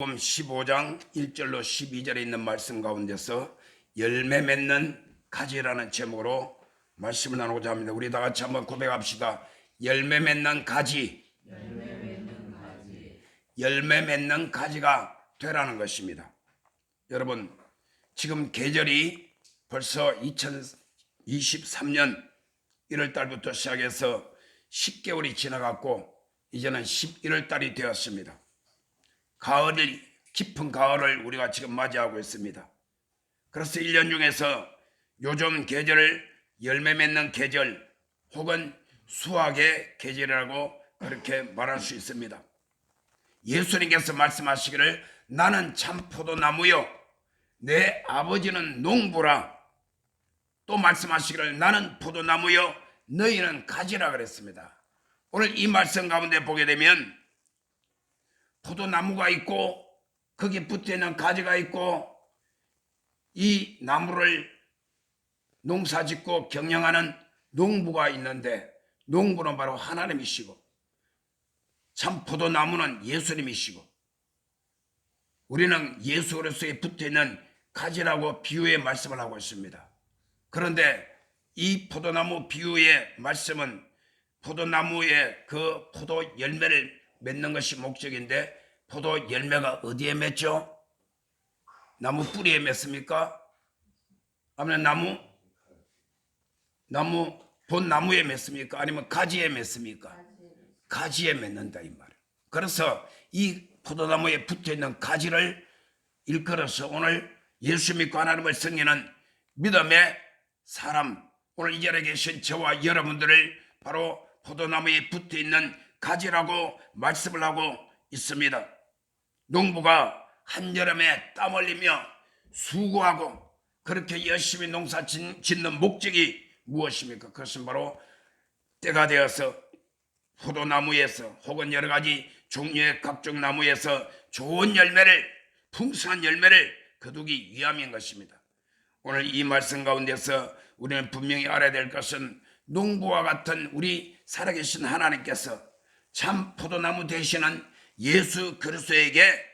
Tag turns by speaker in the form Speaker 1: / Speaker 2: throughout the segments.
Speaker 1: 마태복음 15장 1절로 12절에 있는 말씀 가운데서 열매 맺는 가지라는 제목으로 말씀을 나누고자 합니다. 우리 다 같이 한번 고백합시다. 열매 맺는 가지, 열매 맺는 가지가 되라는 것입니다. 여러분, 지금 계절이 벌써 2023년 1월 달부터 시작해서 10개월이 지나갔고 이제는 11월 달이 되었습니다. 가을이 깊은 가을을 우리가 지금 맞이하고 있습니다. 그래서 1년 중에서 요즘 계절을 열매 맺는 계절 혹은 수확의 계절이라고 그렇게 말할 수 있습니다. 예수님께서 말씀하시기를 나는 참 포도나무요 내 아버지는 농부라, 또 말씀하시기를 나는 포도나무요 너희는 가지라 그랬습니다. 오늘 이 말씀 가운데 보게 되면 포도나무가 있고 거기에 붙어있는 가지가 있고 이 나무를 농사짓고 경영하는 농부가 있는데 농부는 바로 하나님이시고 참 포도나무는 예수님이시고 우리는 예수 그리스도에 붙어있는 가지라고 비유의 말씀을 하고 있습니다. 그런데 이 포도나무 비유의 말씀은 포도나무의 그 포도 열매를 맺는 것이 목적인데 포도 열매가 어디에 맺죠? 나무 뿌리에 맺습니까? 아니면 나무 본나무에 맺습니까? 아니면 가지에 맺습니까? 가지에 맺는다 이 말이에요. 그래서 이 포도나무에 붙어있는 가지를 일컬어서 오늘 예수 믿고 하나님을 섬기는 믿음의 사람, 오늘 이 자리에 계신 저와 여러분들을 바로 포도나무에 붙어있는 가지라고 말씀을 하고 있습니다. 농부가 한여름에 땀 흘리며 수고하고 그렇게 열심히 농사 짓는 목적이 무엇입니까? 그것은 바로 때가 되어서 포도나무에서 혹은 여러 가지 종류의 각종 나무에서 좋은 열매를, 풍성한 열매를 거두기 위함인 것입니다. 오늘 이 말씀 가운데서 우리는 분명히 알아야 될 것은 농부와 같은 우리 살아계신 하나님께서 참 포도나무 되시는 예수 그리스도에게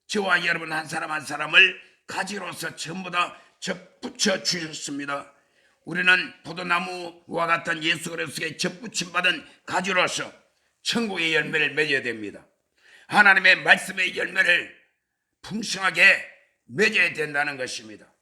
Speaker 1: 저와 여러분 한 사람 한 사람을 가지로서 전부 다 접붙여 주셨습니다. 우리는 포도나무와 같은 예수 그리스도에 접붙임 받은 가지로서 천국의 열매를 맺어야 됩니다. 하나님의 말씀의 열매를 풍성하게 맺어야 된다는 것입니다.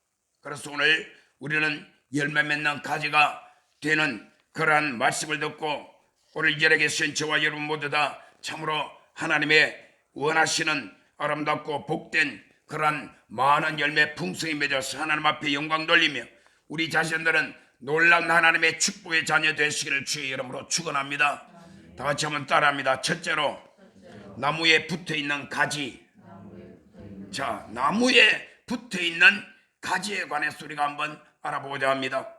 Speaker 1: 그래서 오늘 우리는 열매 맺는 가지가 되는 그러한 말씀을 듣고 오늘 이 자리에 계신 저와 여러분 모두 다 참으로 하나님의 원하시는 아름답고 복된 그러한 많은 열매 풍성히 맺어서 하나님 앞에 영광 돌리며 우리 자신들은 놀라운 하나님의 축복의 자녀 되시기를 주의 이름으로 축원합니다. 다 같이 한번 따라합니다. 첫째로 나무에 붙어있는 가지. 자, 나무에 붙어있는 가지에 관해서 우리가 한번 알아보고자 합니다.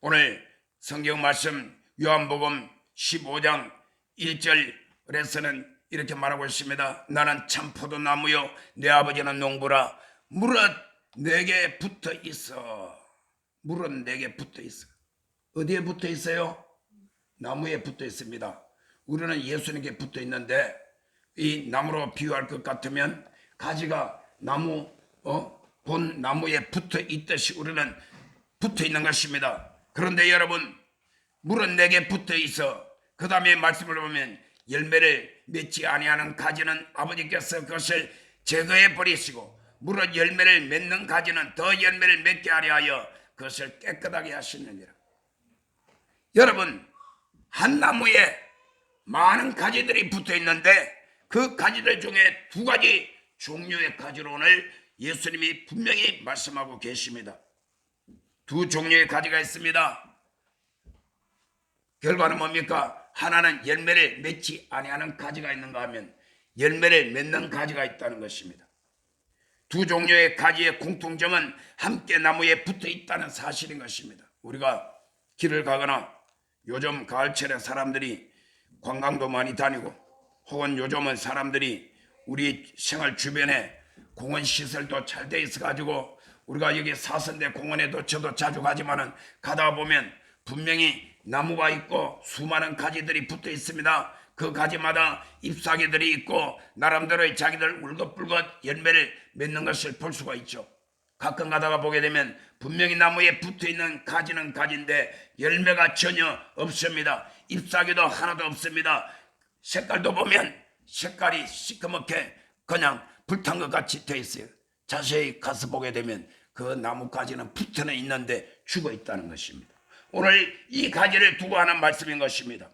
Speaker 1: 오늘 성경 말씀 요한복음 15장 1절에서는 이렇게 말하고 있습니다. 나는 참 포도나무요 내 아버지는 농부라. 물은 내게 붙어 있어. 물은 내게 붙어 있어. 어디에 붙어 있어요? 나무에 붙어 있습니다. 우리는 예수님께 붙어 있는데 이 나무로 비유할 것 같으면 가지가 나무 본 나무에 붙어 있듯이 우리는 붙어 있는 것입니다. 그런데 여러분, 물은 내게 붙어 있어. 그 다음에 말씀을 보면 열매를 맺지 아니하는 가지는 아버지께서 그것을 제거해 버리시고 물은 열매를 맺는 가지는 더 열매를 맺게 하려 하여 그것을 깨끗하게 하시느니라. 여러분, 한 나무에 많은 가지들이 붙어 있는데 그 가지들 중에 두 가지 종류의 가지로 오늘 예수님이 분명히 말씀하고 계십니다. 두 종류의 가지가 있습니다. 결과는 뭡니까? 하나는 열매를 맺지 아니하는 가지가 있는가 하면 열매를 맺는 가지가 있다는 것입니다. 두 종류의 가지의 공통점은 함께 나무에 붙어 있다는 사실인 것입니다. 우리가 길을 가거나 요즘 가을철에 사람들이 관광도 많이 다니고 혹은 요즘은 사람들이 우리 생활 주변에 공원 시설도 잘 돼 있어 가지고 우리가 여기 사선대 공원에도 저도 자주 가지만은 가다 보면 분명히 나무가 있고 수많은 가지들이 붙어 있습니다. 그 가지마다 잎사귀들이 있고 나름대로의 자기들 울긋불긋 열매를 맺는 것을 볼 수가 있죠. 가끔 가다가 보게 되면 분명히 나무에 붙어있는 가지는 가지인데 열매가 전혀 없습니다. 잎사귀도 하나도 없습니다. 색깔도 보면 색깔이 시커멓게 그냥 불탄 것 같이 되어 있어요. 자세히 가서 보게 되면 그 나뭇가지는 붙어는 있는데 죽어 있다는 것입니다. 오늘 이 가지를 두고 하는 말씀인 것입니다.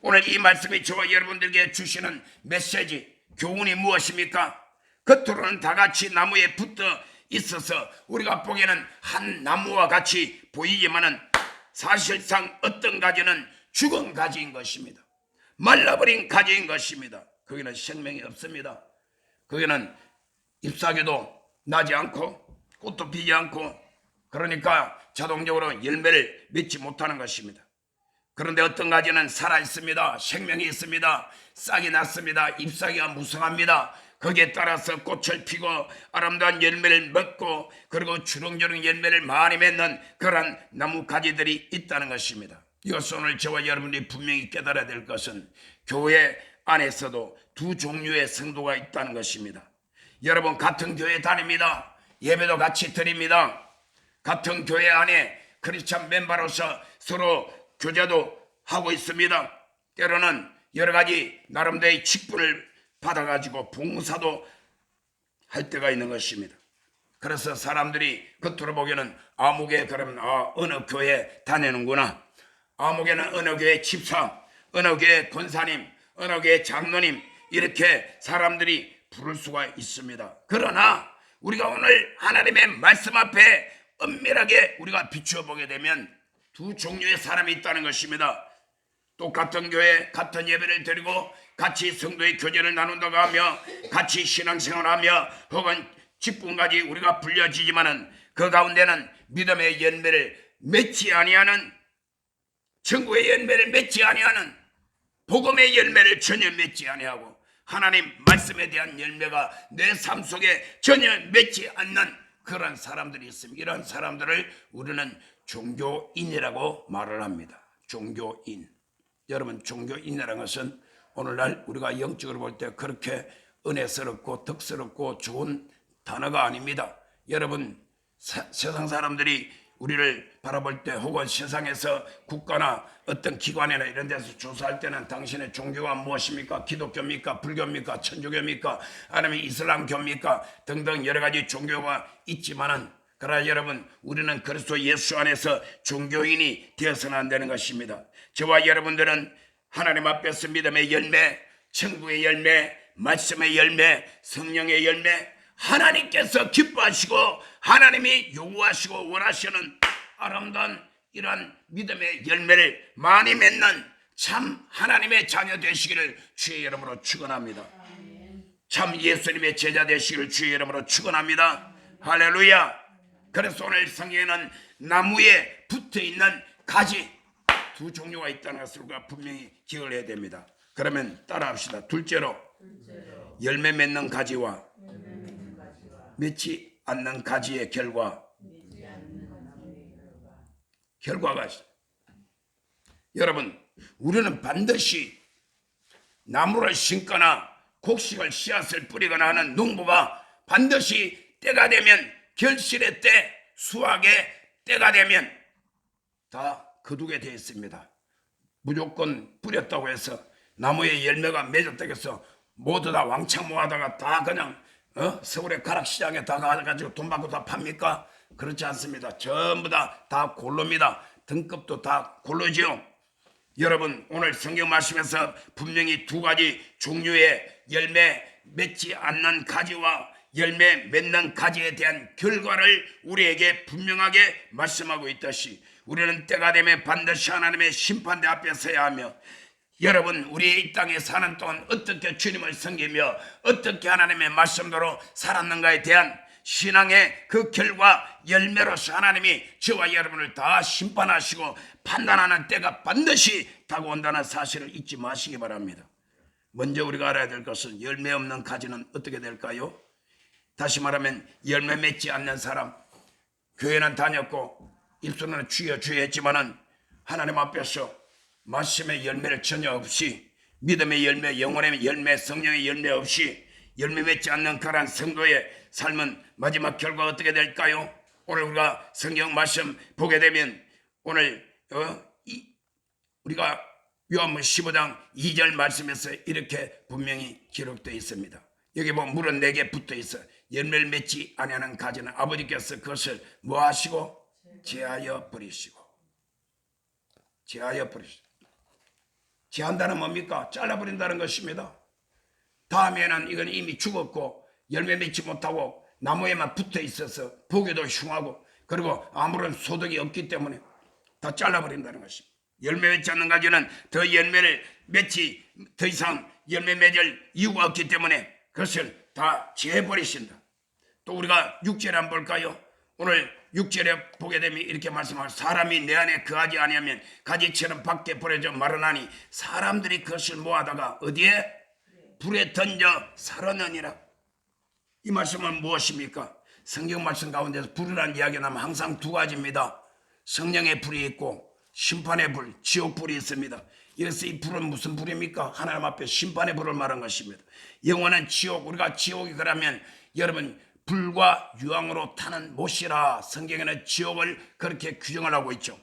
Speaker 1: 오늘 이 말씀이 저와 여러분들에게 주시는 메시지, 교훈이 무엇입니까? 겉으로는 다 같이 나무에 붙어 있어서 우리가 보기에는 한 나무와 같이 보이지만은 사실상 어떤 가지는 죽은 가지인 것입니다. 말라버린 가지인 것입니다. 거기는 생명이 없습니다. 거기는 잎사귀도 나지 않고 꽃도 피지 않고 그러니까 자동적으로 열매를 맺지 못하는 것입니다. 그런데 어떤 가지는 살아있습니다. 생명이 있습니다. 싹이 났습니다. 잎사귀가 무성합니다. 거기에 따라서 꽃을 피고 아름다운 열매를 맺고 그리고 주렁주렁 열매를 많이 맺는 그런 나무 가지들이 있다는 것입니다. 이것은 오늘 저와 여러분이 분명히 깨달아야 될 것은 교회 안에서도 두 종류의 성도가 있다는 것입니다. 여러분 같은 교회 다닙니다. 예배도 같이 드립니다. 같은 교회 안에 크리스찬 멤버로서 서로 교제도 하고 있습니다. 때로는 여러 가지 나름대로의 직분을 받아가지고 봉사도 할 때가 있는 것입니다. 그래서 사람들이 겉으로 보기에는 아무개 그러면 어느 교회 다니는구나. 아무개는 어느 교회 집사, 어느 교회 권사님, 어느 교회 장로님 이렇게 사람들이 부를 수가 있습니다. 그러나 우리가 오늘 하나님의 말씀 앞에 엄밀하게 우리가 비추어 보게 되면 두 종류의 사람이 있다는 것입니다. 똑같은 교회 같은 예배를 드리고 같이 성도의 교제를 나눈다고 하며 같이 신앙생활하며 혹은 직분까지 우리가 불려지지만은 그 가운데는 믿음의 열매를 맺지 아니하는 천국의 열매를 맺지 아니하는 복음의 열매를 전혀 맺지 아니하고 하나님 말씀에 대한 열매가 내 삶 속에 전혀 맺지 않는 그런 사람들이 있습니다. 이런 사람들을 우리는 종교인이라고 말을 합니다. 종교인. 여러분 종교인이라는 것은 오늘날 우리가 영적으로 볼 때 그렇게 은혜스럽고 덕스럽고 좋은 단어가 아닙니다. 여러분 세상 사람들이 우리를 바라볼 때 혹은 세상에서 국가나 어떤 기관이나 이런 데서 조사할 때는 당신의 종교가 무엇입니까? 기독교입니까? 불교입니까? 천주교입니까? 아니면 이슬람교입니까? 등등 여러 가지 종교가 있지만은 그러나 여러분 우리는 그리스도 예수 안에서 종교인이 되어서는 안 되는 것입니다. 저와 여러분들은 하나님 앞에서 믿음의 열매, 천국의 열매, 말씀의 열매, 성령의 열매 하나님께서 기뻐하시고 하나님이 요구하시고 원하시는 아름다운 이러한 믿음의 열매를 많이 맺는 참 하나님의 자녀 되시기를 주의 이름으로 축원합니다. 참 예수님의 제자 되시기를 주의 이름으로 축원합니다. 할렐루야. 그래서 오늘 성경에는 나무에 붙어있는 가지 두 종류가 있다는 것을 우리가 분명히 기억을 해야 됩니다. 그러면 따라합시다. 둘째로 열매 맺는 가지와 맺지 않는 가지의 결과가 있어요. 여러분 우리는 반드시 나무를 심거나 곡식을 씨앗을 뿌리거나 하는 농부가 반드시 때가 되면 결실의 때, 수확의 때가 되면 다 거두게 되어 있습니다. 무조건 뿌렸다고 해서 나무에 열매가 맺었다고 해서 모두 다 왕창 모아다가 다 그냥 서울의 가락시장에 다 가가지고 돈 받고 다 팝니까? 그렇지 않습니다. 전부 다 골로입니다. 등급도 다 골로지요. 여러분 오늘 성경 말씀에서 분명히 두 가지 종류의 열매 맺지 않는 가지와 열매 맺는 가지에 대한 결과를 우리에게 분명하게 말씀하고 있듯이 우리는 때가 되면 반드시 하나님의 심판대 앞에 서야 하며 여러분 우리의 이 땅에 사는 동안 어떻게 주님을 섬기며 어떻게 하나님의 말씀대로 살았는가에 대한 신앙의 그 결과 열매로서 하나님이 저와 여러분을 다 심판하시고 판단하는 때가 반드시 다가온다는 사실을 잊지 마시기 바랍니다. 먼저 우리가 알아야 될 것은 열매 없는 가지는 어떻게 될까요? 다시 말하면 열매 맺지 않는 사람, 교회는 다녔고 입술은 주여 주여 했지만은 하나님 앞에서 말씀의 열매를 전혀 없이 믿음의 열매, 영혼의 열매, 성령의 열매 없이 열매 맺지 않는 그러한 성도의 삶은 마지막 결과가 어떻게 될까요? 오늘 우리가 성경 말씀 보게 되면 오늘 우리가 요한복음 15장 2절 말씀에서 이렇게 분명히 기록되어 있습니다. 여기 보면 물은 내게 붙어 있어 열매를 맺지 아니하는 가지는 아버지께서 그것을 뭐 하시고? 제하여 버리시고. 제하여 버리시고. 제한다는 뭡니까? 잘라버린다는 것입니다. 다음에는 이건 이미 죽었고 열매 맺지 못하고 나무에만 붙어 있어서 보기도 흉하고 그리고 아무런 소득이 없기 때문에 다 잘라버린다는 것입니다. 열매 맺지 않는 가지는 더 열매를 맺지 더 이상 열매 맺을 이유가 없기 때문에 그것을 다 제해버리신다. 또 우리가 6절에 한번 볼까요? 오늘 6절에 보게 되면 이렇게 말씀하고 사람이 내 안에 거하지 아니하면 가지처럼 밖에 버려져 마르나니 사람들이 그것을 모아다가 어디에? 불에 던져 살아내니라. 이 말씀은 무엇입니까? 성경 말씀 가운데서 불이라는 이야기가 나면 항상 두 가지입니다. 성령의 불이 있고 심판의 불, 지옥 불이 있습니다. 그래서 이 불은 무슨 불입니까? 하나님 앞에 심판의 불을 말한 것입니다. 영원한 지옥, 우리가 지옥이 그러면 여러분 불과 유황으로 타는 못이라 성경에는 지옥을 그렇게 규정을 하고 있죠.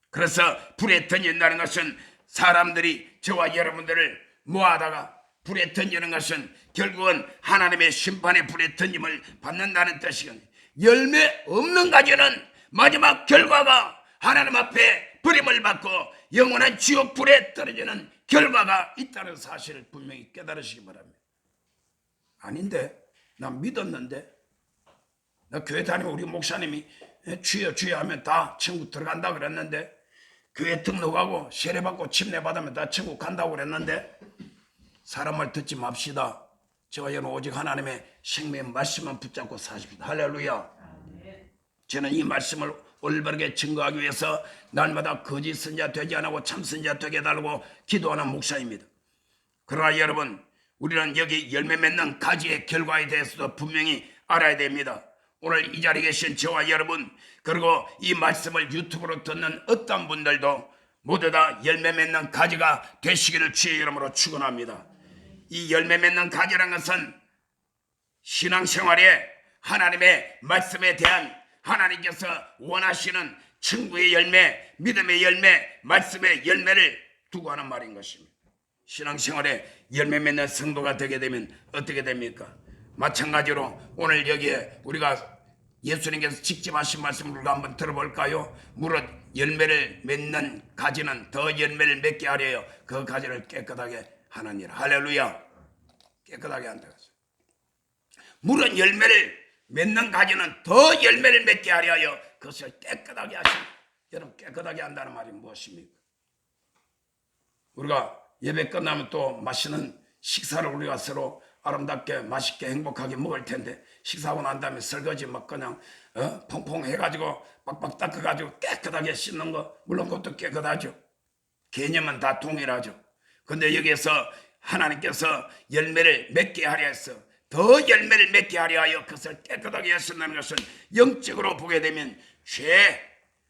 Speaker 1: 그래서 불에 던진다는 것은 사람들이 저와 여러분들을 모아다가 불에 던지는 것은 결국은 하나님의 심판의 불에 던짐을 받는다는 뜻이거든요. 열매 없는 가지는 마지막 결과가 하나님 앞에 버림을 받고 영원한 지옥 불에 떨어지는 결과가 있다는 사실을 분명히 깨달으시기 바랍니다. 아닌데 난 믿었는데 나 교회 다니면 우리 목사님이 주여 주여 하면 다 천국 들어간다 그랬는데 교회 등록하고 세례받고 침례받으면 다 천국 간다고 그랬는데 사람 말 듣지 맙시다. 저와 여러분 오직 하나님의 생명의 말씀만 붙잡고 사십시다. 할렐루야. 저는 이 말씀을 올바르게 증거하기 위해서 날마다 거짓 선자 되지 않고 참 선자 되게 해달라고 기도하는 목사입니다. 그러나 여러분 우리는 여기 열매 맺는 가지의 결과에 대해서도 분명히 알아야 됩니다. 오늘 이 자리에 계신 저와 여러분 그리고 이 말씀을 유튜브로 듣는 어떤 분들도 모두 다 열매 맺는 가지가 되시기를 주의 이름으로 축원합니다. 이 열매 맺는 가지라는 것은 신앙생활에 하나님의 말씀에 대한 하나님께서 원하시는 천국의 열매, 믿음의 열매, 말씀의 열매를 두고 하는 말인 것입니다. 신앙생활에 열매 맺는 성도가 되게 되면 어떻게 됩니까? 마찬가지로 오늘 여기에 우리가 예수님께서 직접 하신 말씀을 우리가 한번 들어볼까요? 무릇 열매를 맺는 가지는 더 열매를 맺게 하려요. 그 가지를 깨끗하게 하느니라. 할렐루야. 깨끗하게 한다. 무릇 열매를 맺는 가지는 더 열매를 맺게 하려 하여 그것을 깨끗하게 하십니다. 여러분 깨끗하게 한다는 말이 무엇입니까? 우리가 예배 끝나면 또 맛있는 식사를 우리가 서로 아름답게 맛있게 행복하게 먹을 텐데 식사하고 난 다음에 설거지 막 그냥 퐁퐁 해가지고 빡빡 닦아가지고 깨끗하게 씻는 거 물론 그것도 깨끗하죠. 개념은 다 동일하죠. 근데 여기에서 하나님께서 열매를 맺게 하려 해서 더 열매를 맺게 하려 하여 그것을 깨끗하게 하신다는 것은 영적으로 보게 되면 죄,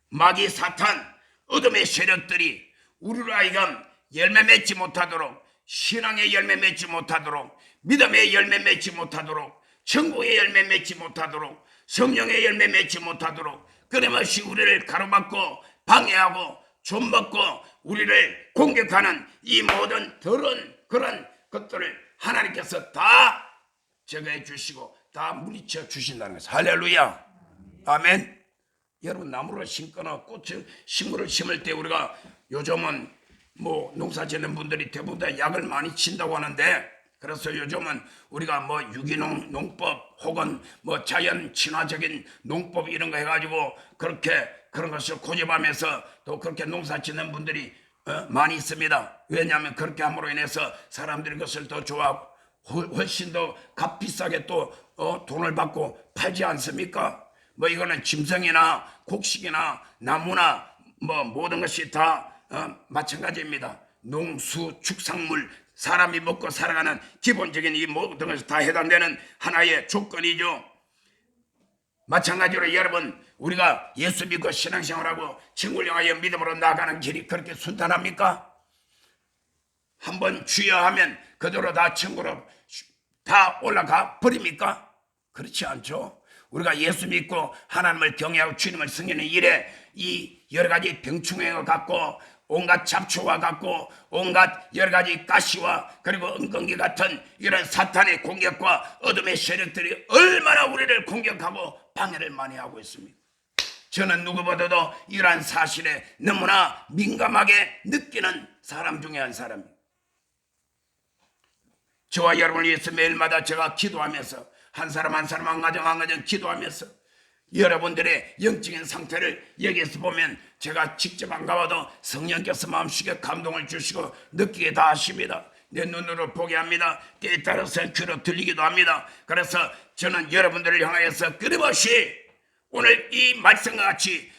Speaker 1: 마귀, 사탄, 어둠의 세력들이 우리로 하여금 열매 맺지 못하도록 신앙의 열매 맺지 못하도록 믿음의 열매 맺지 못하도록 천국의 열매 맺지 못하도록 성령의 열매 맺지 못하도록 끊임없이 우리를 가로막고 방해하고 좀먹고 우리를 공격하는 이 모든 더러운 그런 것들을 하나님께서 다 제거해 주시고 다 물리쳐 주신다는 것입니다. 할렐루야. 아멘. 여러분 나무를 심거나 꽃을 식물을 심을 때 우리가 요즘은 뭐 농사 짓는 분들이 대부분 다 약을 많이 친다고 하는데 그래서 요즘은 우리가 뭐 유기농 농법 혹은 뭐 자연 친화적인 농법 이런 거 해가지고 그렇게 그런 것을 고집하면서 또 그렇게 농사 짓는 분들이 많이 있습니다. 왜냐하면 그렇게 함으로 인해서 사람들이 그것을 더 좋아하고 훨씬 더 값비싸게 또 돈을 받고 팔지 않습니까? 뭐 이거는 짐승이나 곡식이나 나무나 뭐 모든 것이 다 마찬가지입니다. 농수 축산물 사람이 먹고 살아가는 기본적인 이 모든 것이 다 해당되는 하나의 조건이죠. 마찬가지로 여러분 우리가 예수 믿고 신앙생활하고 천국을 향하여 믿음으로 나아가는 길이 그렇게 순탄합니까? 한번 주여 하면 그대로 다 천국으로 다 올라가 버립니까? 그렇지 않죠. 우리가 예수 믿고 하나님을 경외하고 주님을 섬기는 일에 이 여러 가지 병충해가 갖고 온갖 잡초와 같고 온갖 여러 가지 가시와 그리고 은근기 같은 이런 사탄의 공격과 어둠의 세력들이 얼마나 우리를 공격하고 방해를 많이 하고 있습니다. 저는 누구보다도 이러한 사실에 너무나 민감하게 느끼는 사람 중에 한 사람입니다. 저와 여러분을 위해서 매일마다 제가 기도하면서 한 사람 한 사람 한 가정 기도하면서 여러분들의 영적인 상태를 여기에서 보면 제가 직접 안 가봐도 성령께서 마음속에 감동을 주시고 느끼게 다 하십니다. 내 눈으로 보게 합니다. 때에 따라서 귀로 들리기도 합니다. 그래서 저는 여러분들을 향하여서 끊임없이 오늘 이 말씀과 같이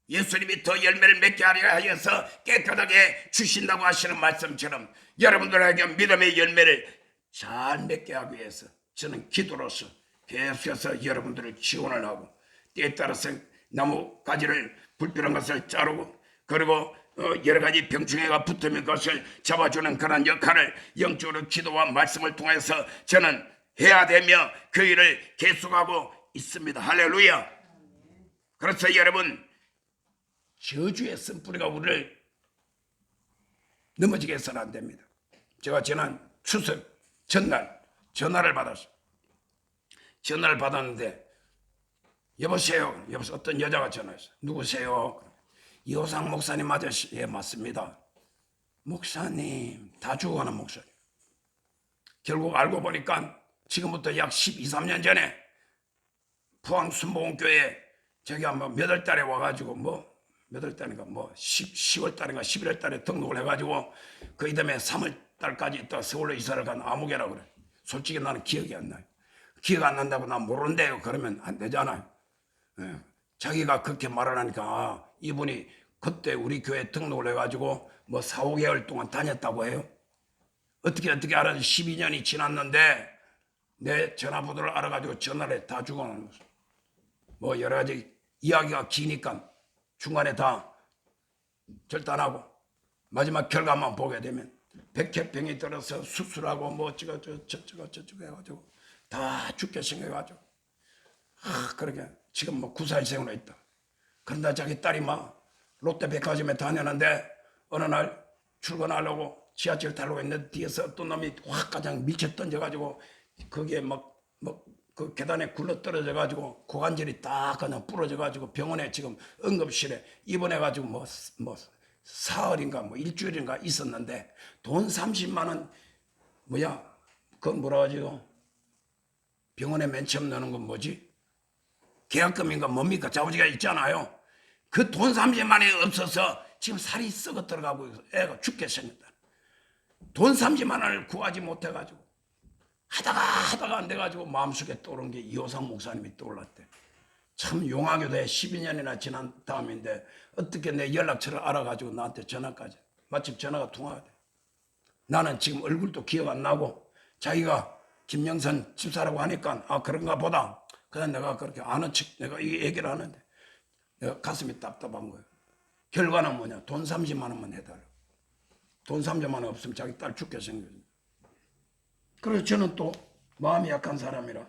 Speaker 1: 예수님이 더 열매를 맺게 하려 하여서 깨끗하게 주신다고 하시는 말씀처럼 여러분들에게 믿음의 열매를 잘 맺게 하기 위해서 저는 기도로서 계속해서 여러분들을 지원을 하고 때에 따라서 나무 가지를 불필요한 것을 자르고 그리고 여러 가지 병충해가 붙으면 그것을 잡아주는 그런 역할을 영적으로 기도와 말씀을 통해서 저는 해야 되며 그 일을 계속하고 있습니다. 할렐루야. 그래서 여러분 저주의 쓴뿌리가 우리를 넘어지게 해서는 안 됩니다. 제가 지난 추석 전날 전화를 받았어요. 전화를 받았는데 여보세요. 어떤 여자가 전화했어요. 누구세요? 이호상 목사님 맞으시? 예, 맞습니다. 목사님, 다 죽어가는 목소리. 결국 알고 보니까 지금부터 약 12, 13년 전에 포항 순복음교회에 저기 한번 몇 월 달에 와가지고 몇 월 달인가 10월 달인가 11월 달에 등록을 해가지고 그 다음에 3월 달까지 있다 서울로 이사를 간 아무개라고 그래. 솔직히 나는 기억이 안 나요. 기억 안 난다고 난 모르는데요. 그러면 안 되잖아요. 예. 자기가 그렇게 말을 하니까 이분이 그때 우리 교회 등록을 해가지고 4, 5개월 동안 다녔다고 해요. 어떻게 알아서 12년이 지났는데 내 전화번호를 알아가지고 전화를 다 주고는 여러 가지 이야기가 기니까 중간에 다 절단하고 마지막 결과만 보게 되면 백혈병이 들어서 수술하고 어쩌고 저쩌고 해가지고 다 죽게 생겨가지고 그렇게 지금 구사일생으로 있다. 그런데 자기 딸이 롯데백화점에 다녔는데 어느 날 출근하려고 지하철 타려고 했는데 뒤에서 어떤 놈이 확 가장 밀쳐 던져가지고 거기에 그 계단에 굴러 떨어져가지고 고관절이 딱 그냥 부러져가지고 병원에 지금 응급실에 입원해가지고 사흘인가 일주일인가 있었는데 돈 30만 원 그건 뭐라 가지고 병원에 맨 처음 넣는 건 뭐지? 계약금인가 뭡니까? 자부지가 있잖아요. 그 돈 30만 원이 없어서 지금 살이 썩어 들어가고 애가 죽게 생겼다. 돈 30만 원을 구하지 못해가지고 하다가 안 돼가지고 마음속에 떠오른 게 이호상 목사님이 떠올랐대. 참 용화교도에 12년이나 지난 다음인데 어떻게 내 연락처를 알아가지고 나한테 전화까지 마침 전화가 통화가 돼. 나는 지금 얼굴도 기억 안 나고 자기가 김영선 집사라고 하니까 그런가 보다. 그냥 내가 그렇게 아는 척 내가 이 얘기를 하는데 내가 가슴이 답답한 거예요. 결과는 뭐냐? 돈 30만 원만 해달라. 돈 30만 원 없으면 자기 딸 죽게 생겼어. 그래서 저는 또 마음이 약한 사람이라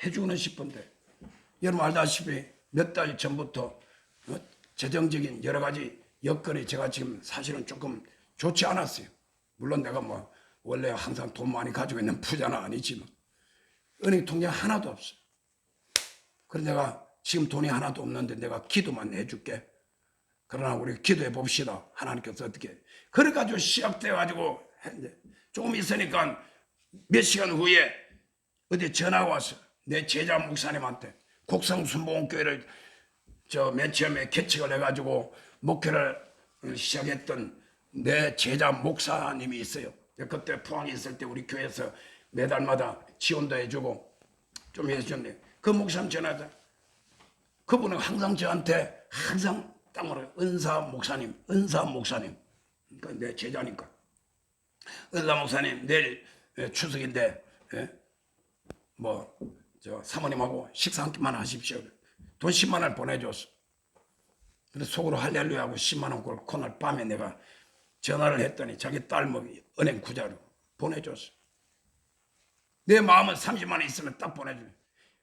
Speaker 1: 해주고는 싶은데 여러분 알다시피 몇 달 전부터 재정적인 여러 가지 여건이 제가 지금 사실은 조금 좋지 않았어요. 물론 내가 원래 항상 돈 많이 가지고 있는 부자는 아니지만 은행 통장 하나도 없어요. 그래서 내가 지금 돈이 하나도 없는데 내가 기도만 해줄게. 그러나 우리 기도해 봅시다. 하나님께서 어떻게. 그래가지고 시작돼가지고 했는데 조금 있으니까 몇 시간 후에 어디 전화가 왔어. 내 제자 목사님한테 곡성순복음교회를 맨 처음에 개척을 해가지고 목회를 시작했던 내 제자 목사님이 있어요. 그때 포항에 있을 때 우리 교회에서 매달마다 지원도 해주고 좀 해주셨는데 그 목사님 전화다. 그분은 항상 저한테 항상 땅으로 은사 목사님. 그러니까 내 제자니까. 은사 목사님 내일 추석인데 사모님하고 식사 한 끼만 하십시오. 돈 10만 원을 보내줬어. 근데 속으로 할렐루야 하고 10만 원 그날 밤에 내가 전화를 했더니 자기 딸목이 은행 구자로 보내줬어. 내 마음은 30만 원 있으면 딱 보내줘.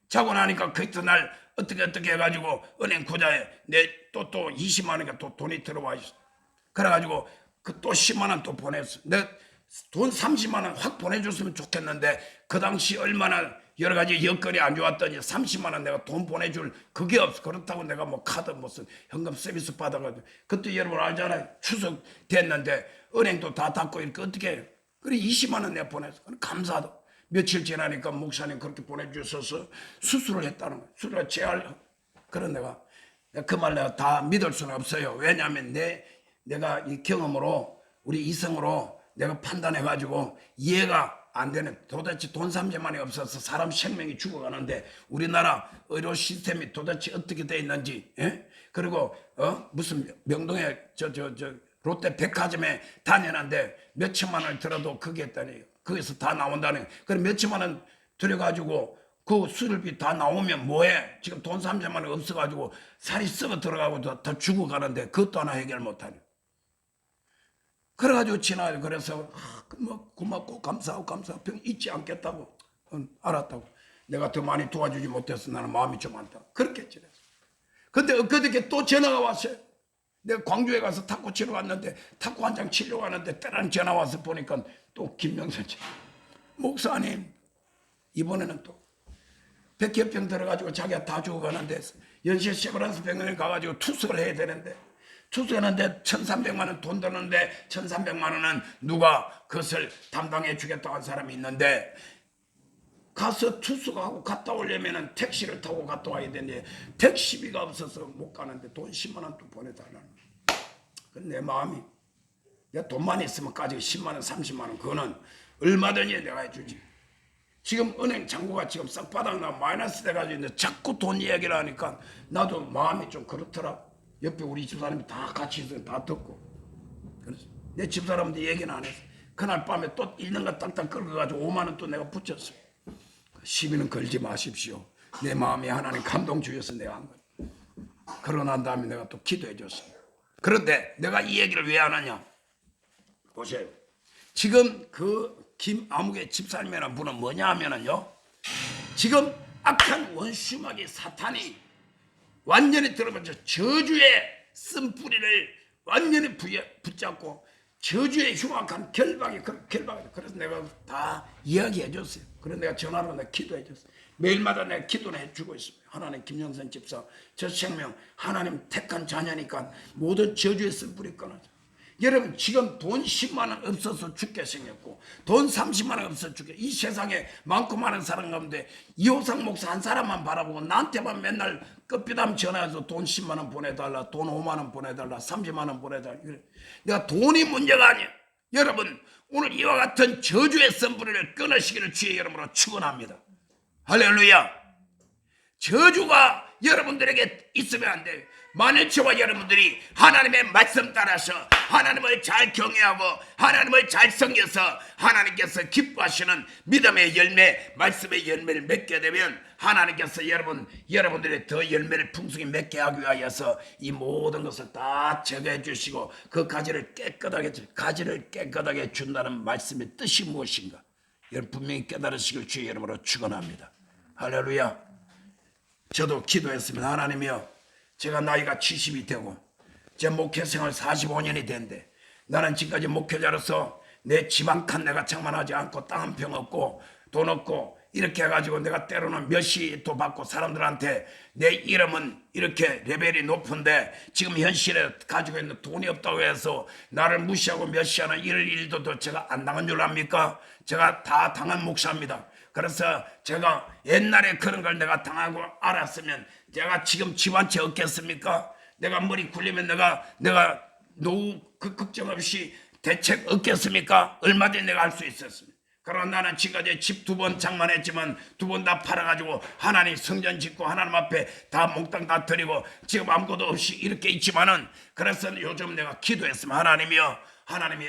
Speaker 1: 자고 나니까 그 이튿날 어떻게 해가지고 은행 구자에 내 또 20만 원인가 또 돈이 들어와 있어. 그래가지고 그 또 10만 원 또 보냈어. 내 돈 30만 원 확 보내줬으면 좋겠는데 그 당시 얼마나 여러 가지 여건이 안 좋았더니 30만 원 내가 돈 보내줄 그게 없어. 그렇다고 내가 뭐 카드 무슨 현금 서비스 받아가지고 그때 여러분 알잖아요. 추석 됐는데 은행도 다 닫고 이렇게 어떻게 해. 그래 20만 원 내가 보냈어. 감사하다. 며칠 지나니까 목사님 그렇게 보내주셔서 수술을 했다는 거야. 수술을 재활. 그런 내가 그 말 내가 다 믿을 수는 없어요. 왜냐하면 내가 이 경험으로 우리 이성으로 내가 판단해가지고 이해가 안 되는 도대체 돈 30만 원이 없어서 사람 생명이 죽어가는데 우리나라 의료 시스템이 도대체 어떻게 돼 있는지 그리고 무슨 명동에 저 롯데 백화점에 다니는데 몇천만 원을 들어도 그게 있다니 거기서 다 나온다니 그럼 몇천만 원 들여가지고 그 수술비 다 나오면 뭐해? 지금 돈 30만 원 없어가지고 살이 썩어 들어가고 더 죽어가는데 그것도 하나 해결 못하니 그래가지고 지나요. 그래서 뭐 고맙고 감사하고 병 잊지 않겠다고 알았다고. 내가 더 많이 도와주지 못해서 나는 마음이 좀 안다. 그렇게 지냈어. 근데 엊그저께 또 전화가 왔어요. 내가 광주에 가서 탁구 치러 갔는데 탁구 한 장 치려고 하는데 때랑 전화 와서 보니까 또 김명선 목사님 이번에는 또 백혈병 들어가지고 자기가 다 죽어가는데 연세 세브란스 병원에 가가지고 투석을 해야 되는데 투석하는데 1,300만 원 돈 드는데 1,300만 원은 누가 그것을 담당해 주겠다고 한 사람이 있는데 가서 투숙하고 갔다 오려면 택시를 타고 갔다 와야 되는데 택시비가 없어서 못 가는데 돈 10만 원 또 보내달라는 거야. 내 마음이 내가 돈만 있으면 가지고 10만 원 30만 원 그거는 얼마든지 내가 해주지. 지금 은행 잔고가 지금 싹 바닥나 마이너스 돼가지고 있는데 자꾸 돈 이야기를 하니까 나도 마음이 좀 그렇더라. 옆에 우리 집사람이 다 같이 있어요. 다 듣고. 그래서 내 집사람한테 얘기는 안 했어. 그날 밤에 또 있는 거 딱딱 긁어가지고 5만 원 또 내가 붙였어. 시비는 걸지 마십시오. 내 마음이 하나님 감동 주셔서 내가 한 거야. 그러고 난 다음에 내가 또 기도해 줬어. 그런데 내가 이 얘기를 왜 하느냐. 보세요. 지금 그 김아무개 집사님이라는 분은 뭐냐 하면은요. 지금 악한 원수마귀 사탄이 완전히 들어보죠. 저주의 쓴뿌리를 완전히 붙잡고 저주의 흉악한 결박이 그래서 내가 다 이야기해 줬어요. 그래서 내가 전화로 내가 기도해 줬어요. 매일마다 내가 기도를 해주고 있습니다. 하나님 김영선 집사 저 생명 하나님 택한 자녀니까 모든 저주의 쓴뿌리 끊어져. 여러분 지금 돈 10만 원 없어서 죽게 생겼고 돈 30만 원 없어서 죽게 이 세상에 많고 많은 사람 가운데 이호상 목사 한 사람만 바라보고 나한테만 맨날 끝비담 전화해서 돈 10만 원 보내달라 돈 5만 원 보내달라 30만 원 보내달라 내가 돈이 문제가 아니야. 여러분 오늘 이와 같은 저주의 선불을 끊으시기를 주의 이름으로 축원합니다. 할렐루야. 저주가 여러분들에게 있으면 안 돼요. 만일 저와 여러분들이 하나님의 말씀 따라서 하나님을 잘 경외하고 하나님을 잘 섬겨서 하나님께서 기뻐하시는 믿음의 열매, 말씀의 열매를 맺게 되면 하나님께서 여러분들의 더 열매를 풍성히 맺게 하기 위하여서 이 모든 것을 다 제거해 주시고 그 가지를 깨끗하게 준다는 말씀의 뜻이 무엇인가? 여러분 분명히 깨달으시길 주의 이름으로 축원합니다. 할렐루야. 저도 기도했습니다. 하나님이여 제가 나이가 70이 되고 제 목회 생활 45년이 된데 나는 지금까지 목회자로서 내 집 한 칸 내가 장만하지 않고 땅 한 평 없고 돈 없고 이렇게 해가지고 내가 때로는 몇시도 받고 사람들한테 내 이름은 이렇게 레벨이 높은데 지금 현실에 가지고 있는 돈이 없다고 해서 나를 무시하고 멸시하는 이런 일도 더 제가 안 당한 줄 압니까? 제가 다 당한 목사입니다. 그래서 제가 옛날에 그런 걸 내가 당하고 알았으면 제가 지금 집 한 채 얻겠습니까? 내가 머리 굴리면 내가 노후 그 걱정 없이 대책 얻겠습니까? 얼마든지 내가 할 수 있었습니다. 그러나 나는 지금까지 집 2번 장만했지만 2번 다 팔아가지고 하나님 성전 짓고 하나님 앞에 다 몽땅 다 드리고 지금 아무것도 없이 이렇게 있지만은 그래서 요즘 내가 기도했으면 하나님이여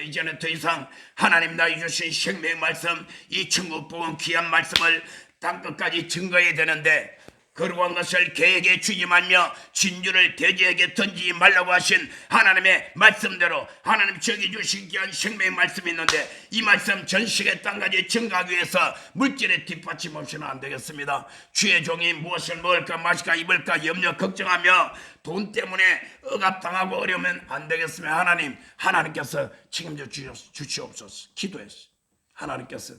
Speaker 1: 이제는 더 이상 하나님 나이 주신 생명의 말씀 이 천국 복음 귀한 말씀을 땅끝까지 증거해야 되는데 거룩한 것을 개에게 주지 말며 진주를 돼지에게 던지지 말라고 하신 하나님의 말씀대로 하나님 저기 주신 귀한 생명의 말씀이 있는데 이 말씀 전 세계 땅까지 증가하기 위해서 물질의 뒷받침 없이는 안 되겠습니다. 주의 종이 무엇을 먹을까 마실까 입을까 염려 걱정하며 돈 때문에 억압당하고 어려우면 안 되겠습니다. 하나님께서 책임져 주시옵소서. 기도했어요. 하나님께서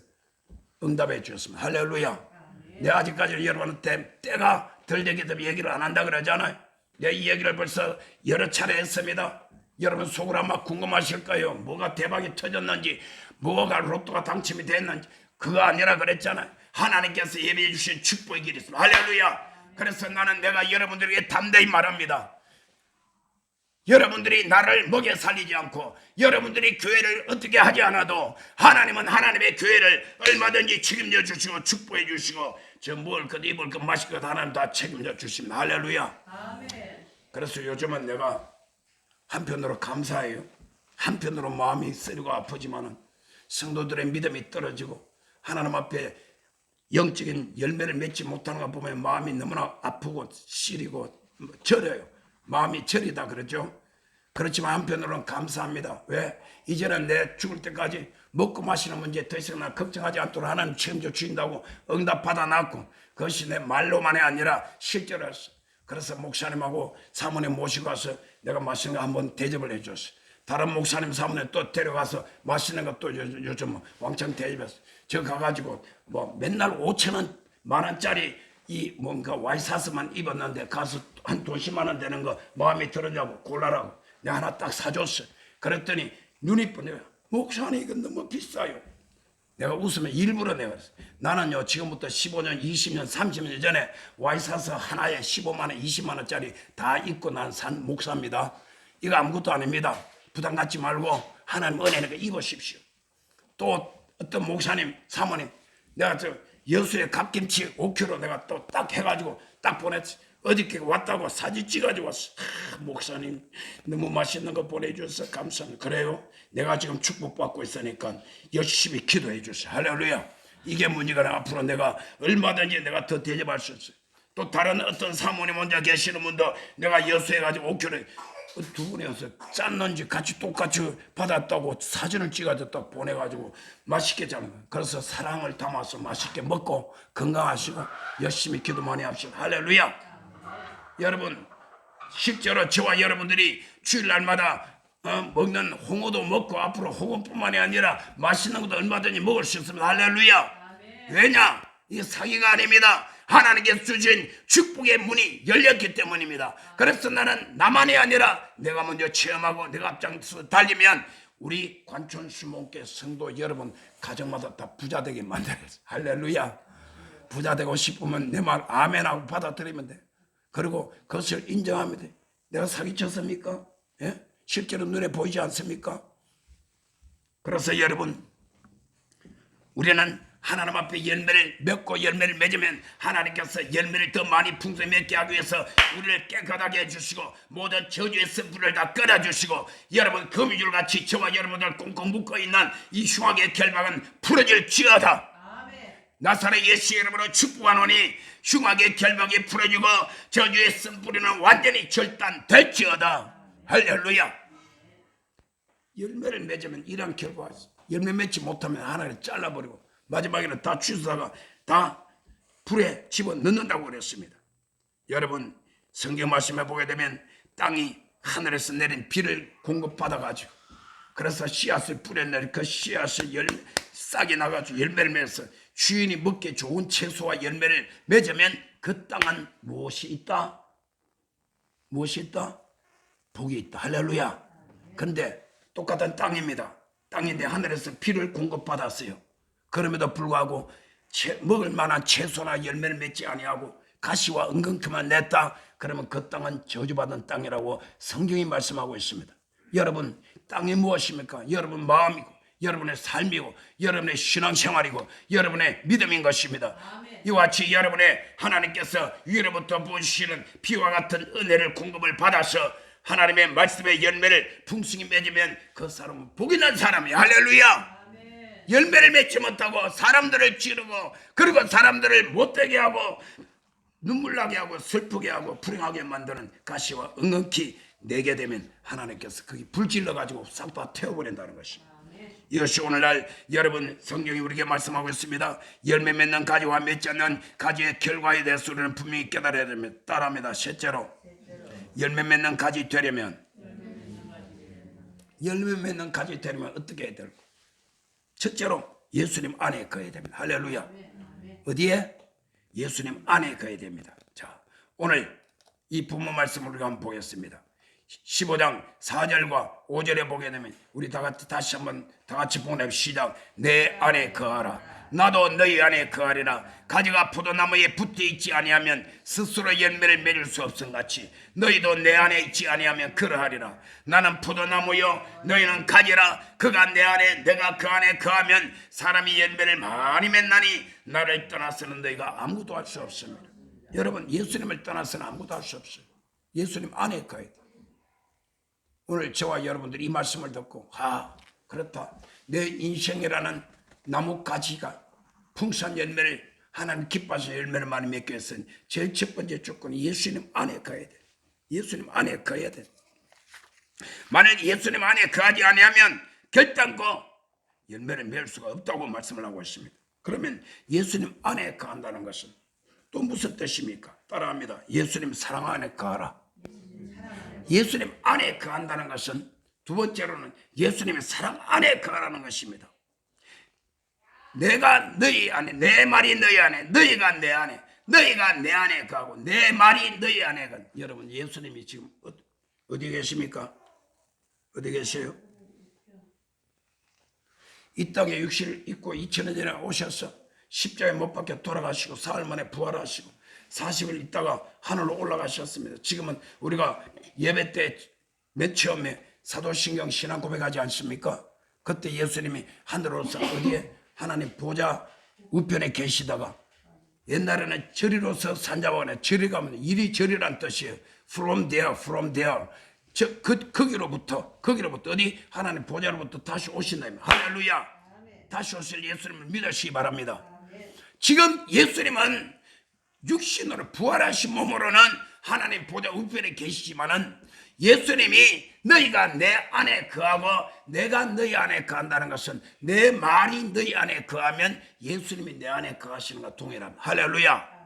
Speaker 1: 응답해 주셨습니다. 할렐루야. 내가 아직까지 여러분한테 때가 덜 되기 때문에 얘기를 안 한다 그러잖아요. 내가 이 얘기를 벌써 여러 차례 했습니다. 여러분 속으로 아마 궁금하실 거예요. 뭐가 대박이 터졌는지, 뭐가 로또가 당첨이 됐는지. 그거 아니라 그랬잖아요. 하나님께서 예비해 주신 축복의 길이 있습니다. 할렐루야. 그래서 나는 내가 여러분들에게 담대히 말합니다. 여러분들이 나를 먹여 살리지 않고 여러분들이 교회를 어떻게 하지 않아도 하나님은 하나님의 교회를 얼마든지 책임져 주시고 축복해 주시고 저 먹을 것 입을 것 마실 것 하나님 다 책임져 주십니다. 할렐루야. 아멘. 그래서 요즘은 내가 한편으로 감사해요. 한편으로 마음이 쓰리고 아프지만은 성도들의 믿음이 떨어지고 하나님 앞에 영적인 열매를 맺지 못하는 거 보면 마음이 너무나 아프고 시리고 저려요. 마음이 저리다 그러죠. 그렇지만 한편으로는 감사합니다. 왜? 이제는 내 죽을 때까지 먹고 마시는 문제 더 이상 나 걱정하지 않도록 하나님 책임져 주신다고 응답 받아놨고 그것이 내 말로만이 아니라 실제로였어. 그래서 목사님하고 사모님 모시고 가서 내가 맛있는 거 한번 대접을 해줬어. 다른 목사님 사모님 또 데려가서 맛있는 거 또 요즘 왕창 대접했어. 저 가가지고 뭐 맨날 5,000원 만원짜리 이 뭔가 와이사스만 입었는데 가서 한 20만 원 되는 거 마음에 들었냐고 골라라고 내가 하나 딱 사줬어. 그랬더니 눈이 뻔해요. 목사님 이건 너무 비싸요. 내가 웃으면 일부러 내가 나는요 지금부터 15년 20년 30년 전에 와이사스 하나에 15만 원 20만 원짜리 다 입고 난 산 목사입니다. 이거 아무것도 아닙니다. 부담 갖지 말고 하나님 은혜니까 입으십시오. 또 어떤 목사님 사모님 내가 저 여수에 갓김치 5kg 내가 또 딱 해가지고 딱 보냈지. 어저께 왔다고 사진 찍어가지고 왔어. 목사님 너무 맛있는 거 보내주셔서 감사합니다. 그래요? 내가 지금 축복받고 있으니까 열심히 기도해 주세요. 할렐루야. 이게 문제가 앞으로 내가 얼마든지 내가 더 대접할 수 있어요. 또 다른 어떤 사모님 혼자 계시는 분도 내가 여수해 가지고 5kg 두 분이서 짰는지 같이 똑같이 받았다고 사진을 찍어서 딱 보내가지고 맛있게 잡는 거예요. 그래서 사랑을 담아서 맛있게 먹고 건강하시고 열심히 기도 많이 합시다. 할렐루야. 여러분 실제로 저와 여러분들이 주일날마다 먹는 홍어도 먹고 앞으로 홍어뿐만이 아니라 맛있는 것도 얼마든지 먹을 수 있습니다. 할렐루야. 왜냐? 이게 사기가 아닙니다. 하나님께서 주신 축복의 문이 열렸기 때문입니다. 그래서 나는 나만이 아니라 내가 먼저 체험하고 내가 앞장서 달리면 우리 관촌 수목회 성도 여러분 가정마다 다 부자 되게 만들었어요. 할렐루야. 부자 되고 싶으면 내 말 아멘하고 받아들이면 돼. 그리고 그것을 인정하면 돼. 내가 사기쳤습니까? 예? 실제로 눈에 보이지 않습니까? 그래서 여러분 우리는 하나님 앞에 열매를 맺고 열매를 맺으면 하나님께서 열매를 더 많이 풍성히 맺게 하기 위해서 우리를 깨끗하게 해주시고 모든 저주의 쓴불을 다 끌어주시고 여러분 거미줄같이 저와 여러분들 꽁꽁 묶어있는 이 흉악의 결박은 풀어질지어다. 나사렛 예수 이름으로 축복하노니 흉악의 결박이 풀어지고 저주의 쓴뿌리는 완전히 절단될지어다. 할렐루야. 열매를 맺으면 이런 결과가 있어. 열매 맺지 못하면 하나를 잘라버리고 마지막에는 다 주스다가 다 불에 집어넣는다고 그랬습니다. 여러분 성경 말씀에 보게 되면 땅이 하늘에서 내린 비를 공급받아가지고 그래서 씨앗을 뿌려내리 그 씨앗을 싹이 나가지고 열매를 맺어서 주인이 먹기 좋은 채소와 열매를 맺으면 그 땅은 무엇이 있다? 무엇이 있다? 복이 있다. 할렐루야. 그런데 똑같은 땅입니다. 땅인데 하늘에서 비를 공급받았어요. 그럼에도 불구하고 먹을 만한 채소나 열매를 맺지 아니하고 가시와 은근키만 냈다. 그러면 그 땅은 저주받은 땅이라고 성경이 말씀하고 있습니다. 여러분 땅이 무엇입니까? 여러분 마음이고 여러분의 삶이고 여러분의 신앙생활이고 여러분의 믿음인 것입니다. 아멘. 이와 같이 여러분의 하나님께서 위로부터 부으시는 비와 같은 은혜를 공급을 받아서 하나님의 말씀의 열매를 풍성히 맺으면 그 사람은 복이 난 사람이에요. 할렐루야. 아멘. 열매를 맺지 못하고 사람들을 찌르고 그리고 사람들을 못되게 하고 눈물 나게 하고 슬프게 하고 불행하게 만드는 가시와 은근히 내게 되면 하나님께서 거기 불질러 가지고 싹 다 태워버린다는 것입니다. 이것이 오늘날 여러분 성경이 우리에게 말씀하고 있습니다. 열매 맺는 가지와 맺지 않는 가지의 결과에 대해서 우리는 분명히 깨달아야 됩니다. 따라합니다. 셋째로 열매 맺는 가지 되려면 어떻게 해야 될까? 첫째로 예수님 안에 거해야 됩니다. 할렐루야. 어디에? 예수님 안에 거해야 됩니다. 자, 오늘 이 부모 말씀을 우리가 한번 보겠습니다. 15장 4절과 5절에 보게 되면 우리 다 같이 다시 한번 다 같이 보내면 시작. 내 안에 거하라. 나도 너희 안에 거하리라. 가지가 포도나무에 붙어 있지 아니하면 스스로 열매를 맺을 수 없음 같이 너희도 내 안에 있지 아니하면 그러하리라. 나는 포도나무요 너희는 가지라. 그가 내 안에 내가 그 안에 거하면 사람이 열매를 많이 맺나니 나를 떠나서는 너희가 아무것도 할 수 없습니다. 여러분 예수님을 떠나서는 아무것도 할 수 없어요. 예수님 안에 거해야 돼. 오늘 저와 여러분들이 이 말씀을 듣고 그렇다. 내 인생이라는 나뭇가지가 풍성한 열매를 하나님 기뻐서 열매를 많이 맺기 위해서는 제일 첫 번째 조건이 예수님 안에 거해야 돼. 예수님 안에 거해야 돼. 만약 예수님 안에 거하지 아니하면 결단코 열매를 맺을 수가 없다고 말씀을 하고 있습니다. 그러면 예수님 안에 거한다는 것은 또 무슨 뜻입니까? 따라합니다. 예수님 사랑 안에 거하라. 예수님 안에 거한다는 것은 두 번째로는 예수님의 사랑 안에 거하라는 것입니다. 내가 너희 안에, 내 말이 너희 안에, 너희가 내 안에, 너희가 내 안에 거하고 내 말이 너희 안에 거. 여러분 예수님이 지금 어디 계십니까? 어디 계세요? 이 땅에 육신을 입고 2000년 전에 오셔서 십자가에 못 박혀 돌아가시고 사흘 만에 부활하시고 40일 있다가 하늘로 올라가셨습니다. 지금은 우리가 예배 때 맨 처음에 사도신경 신앙 고백하지 않습니까? 그때 예수님이 하늘로서 어디에? 하나님 보좌 우편에 계시다가 옛날에는 저리로서 산자방에 저리 가면 이리 저리란 뜻이에요. From there. 거기로부터 어디? 하나님 보좌로부터 다시 오신다. 할렐루야. 다시 오실 예수님을 믿으시기 바랍니다. 지금 예수님은 육신으로 부활하신 몸으로는 하나님 보좌 우편에 계시지만은 예수님이 너희가 내 안에 거하고 내가 너희 안에 거한다는 것은 내 말이 너희 안에 거하면 예수님이 내 안에 거하시는 것과 동일합니다. 할렐루야.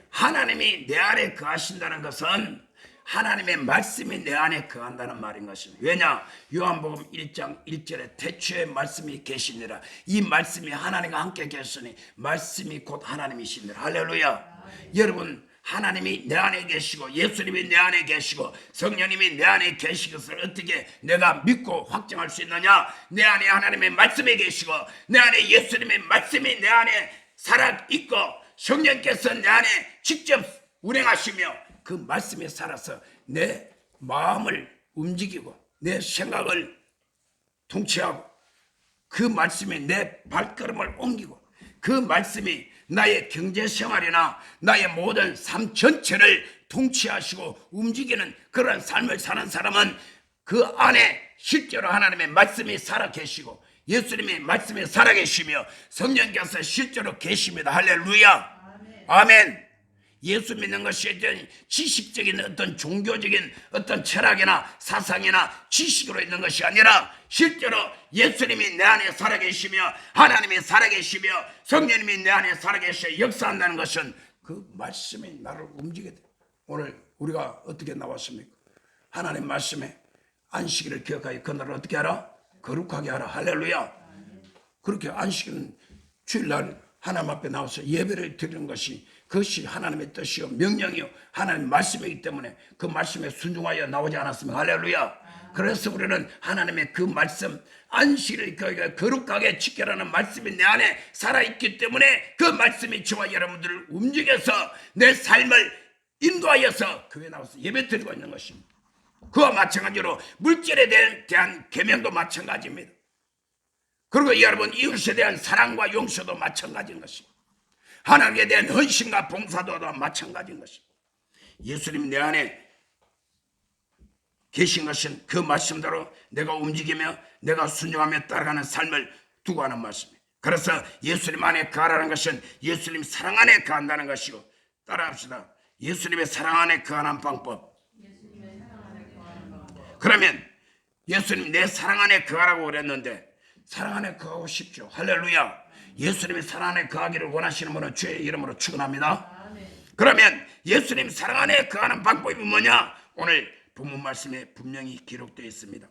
Speaker 1: 하나님이 내 안에 거하신다는 것은 하나님의 말씀이 내 안에 거한다는 말인 것입니다. 왜냐? 요한복음 1장 1절에 태초에 말씀이 계시니라. 이 말씀이 하나님과 함께 계시니 말씀이 곧 하나님이시니라. 할렐루야. 여러분 하나님이 내 안에 계시고 예수님이 내 안에 계시고 성령님이 내 안에 계신 것을 어떻게 내가 믿고 확정할 수 있느냐? 내 안에 하나님의 말씀이 계시고 내 안에 예수님의 말씀이 내 안에 살아있고 성령께서 내 안에 직접 운행하시며 그 말씀에 살아서 내 마음을 움직이고 내 생각을 통치하고 그 말씀이 내 발걸음을 옮기고 그 말씀이 나의 경제생활이나 나의 모든 삶 전체를 통치하시고 움직이는 그런 삶을 사는 사람은 그 안에 실제로 하나님의 말씀이 살아계시고 예수님의 말씀이 살아계시며 성령께서 실제로 계십니다. 할렐루야. 아멘. 예수 믿는 것이 어떤 지식적인 어떤 종교적인 어떤 철학이나 사상이나 지식으로 있는 것이 아니라 실제로 예수님이 내 안에 살아계시며 하나님이 살아계시며 성령님이 내 안에 살아계셔 역사한다는 것은 그 말씀이 나를 움직이게 돼. 오늘 우리가 어떻게 나왔습니까? 하나님 말씀에 안식일을 기억하여 그날을 어떻게 하라? 거룩하게 하라. 할렐루야. 그렇게 안식일은 주일날 하나님 앞에 나와서 예배를 드리는 것이 그것이 하나님의 뜻이요 명령이요 하나님의 말씀이기 때문에 그 말씀에 순종하여 나오지 않았습니까? 할렐루야. 그래서 우리는 하나님의 그 말씀 안식일을 거룩하게 지켜라는 말씀이 내 안에 살아있기 때문에 그 말씀이 저와 여러분들을 움직여서 내 삶을 인도하여서 교회에 나와서 예배 드리고 있는 것입니다. 그와 마찬가지로 물질에 대한 계명도 마찬가지입니다. 그리고 여러분 이웃에 대한 사랑과 용서도 마찬가지인 것입니다. 하나님에 대한 헌신과 봉사도 마찬가지인 것입니다. 예수님 내 안에 계신 것은 그 말씀대로 내가 움직이며 내가 순종하며 따라가는 삶을 두고 하는 말씀입니다. 그래서 예수님 안에 거하라는 것은 예수님 사랑 안에 거한다는 것이고 따라합시다. 예수님의 사랑 안에 거하는 방법. 그러면 예수님 내 사랑 안에 거하라고 그랬는데 사랑 안에 거하고 싶죠. 할렐루야. 예수님의 사랑 안에 거하기를 원하시는 분은 주의 이름으로 축원합니다. 그러면 예수님 사랑 안에 거하는 방법이 뭐냐? 오늘 본문 말씀에 분명히 기록되어 있습니다.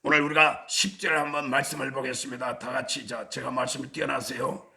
Speaker 1: 오늘 우리가 10절을 한번 말씀을 보겠습니다. 다 같이 제가 말씀을 띄워놨어요.